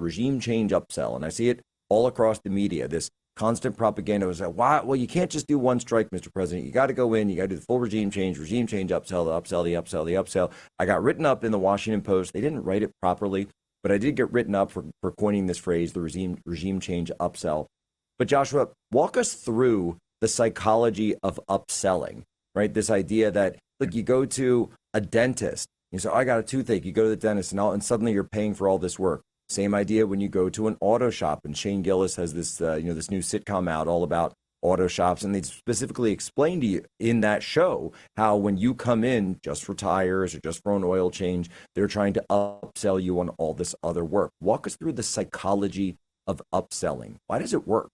regime change upsell, and I see it all across the media. This constant propaganda was like, why? Well, you can't just do one strike, Mr. President. You got to go in. You got to do the full regime change, upsell, the upsell, the upsell, the upsell. I got written up in the Washington Post. They didn't write it properly, but I did get written up for coining this phrase, the regime change upsell. But Joshua, walk us through the psychology of upselling, right? This idea that, look, you go to a dentist, you say, oh, I got a toothache. You go to the dentist and suddenly you're paying for all this work. Same idea when you go to an auto shop, and Shane Gillis has this, this new sitcom out all about auto shops, and they specifically explain to you in that show how when you come in just for tires or just for an oil change, they're trying to upsell you on all this other work. Walk us through the psychology of upselling. Why does it work?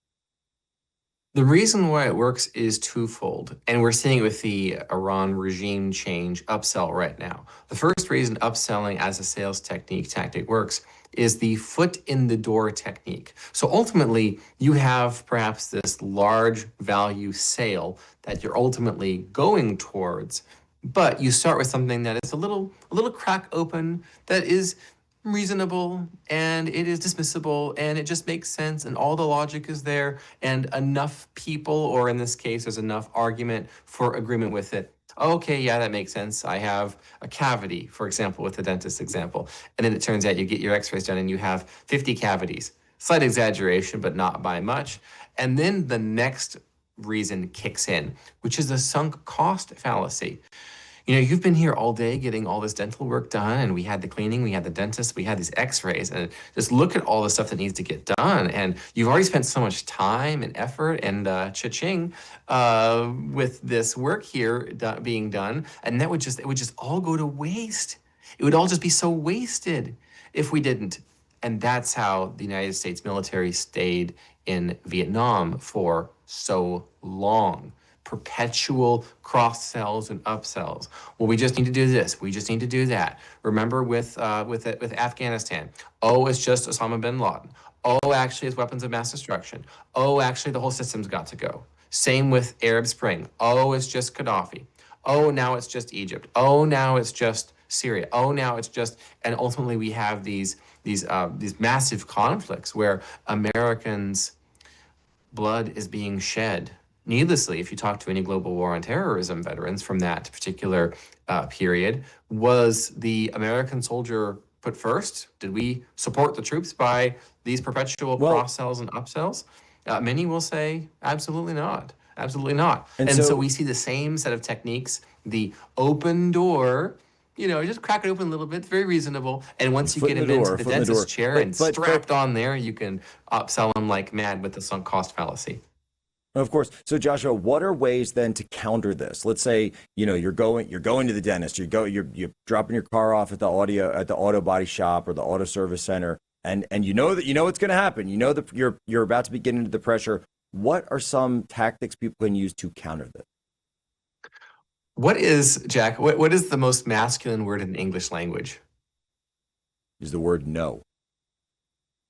The reason why it works is twofold, and we're seeing it with the Iran regime change upsell right now. The first reason upselling as a sales tactic works is the foot in the door technique. So ultimately, you have perhaps this large value sale that you're ultimately going towards, but you start with something that is a little crack open, that is reasonable, and it is dismissible, and it just makes sense, and all the logic is there, and enough people, or in this case, there's enough argument for agreement with it. Okay, yeah, that makes sense. I have a cavity, for example, with the dentist example, and then it turns out you get your x-rays done and you have 50 cavities. Slight exaggeration, but not by much. And then the next reason kicks in, which is the sunk cost fallacy. You've been here all day getting all this dental work done, and we had the cleaning, we had the dentist, we had these x-rays, and just look at all the stuff that needs to get done. And you've already spent so much time and effort and cha-ching with this work here being done, and it would just all go to waste. It would all just be so wasted if we didn't. And that's how the United States military stayed in Vietnam for so long. Perpetual cross-sells and upsells. Well, we just need to do this. We just need to do that. Remember with Afghanistan. Oh, it's just Osama bin Laden. Oh, actually, it's weapons of mass destruction. Oh, actually, the whole system's got to go. Same with Arab Spring. Oh, it's just Gaddafi. Oh, now it's just Egypt. Oh, now it's just Syria. Oh, now it's just, and ultimately we have these massive conflicts where Americans' blood is being shed needlessly. If you talk to any global war on terrorism veterans from that particular period, was the American soldier put first? Did we support the troops by these perpetual cross-sells and upsells? Many will say, absolutely not. Absolutely not. And so we see the same set of techniques, the open door, just crack it open a little bit, very reasonable. And once you get him into the dentist chair and strapped on there, you can upsell him like mad with the sunk cost fallacy. Of course. So Joshua, what are ways then to counter this? Let's say, you're going to the dentist, you're dropping your car off at the auto body shop or the auto service center, and you know what's going to happen. You know that you're about to be getting into the pressure. What are some tactics people can use to counter this? What is, Jack, what is the most masculine word in the English language? Is the word no.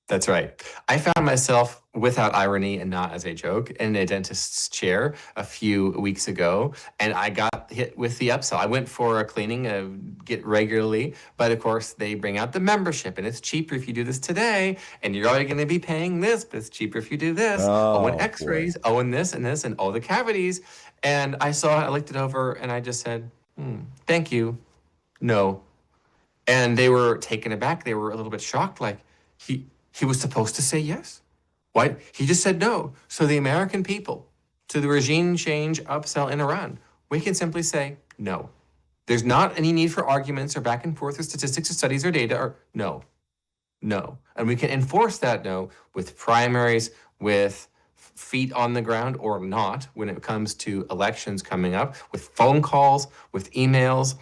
That's right. I found myself, without irony and not as a joke, in a dentist's chair a few weeks ago, and I got hit with the upsell. I went for a cleaning, get regularly, but of course they bring out the membership, and it's cheaper if you do this today, and you're already going to be paying this, but it's cheaper if you do this. And x-rays, and this, and all the cavities. And I looked it over, and I just said, thank you, no. And they were taken aback. They were a little bit shocked, like, he was supposed to say yes. Why? He just said no. So the American people, to the regime change upsell in Iran, we can simply say no. There's not any need for arguments or back and forth or statistics or studies or data or no. And we can enforce that no with primaries, with feet on the ground or not when it comes to elections coming up, with phone calls, with emails,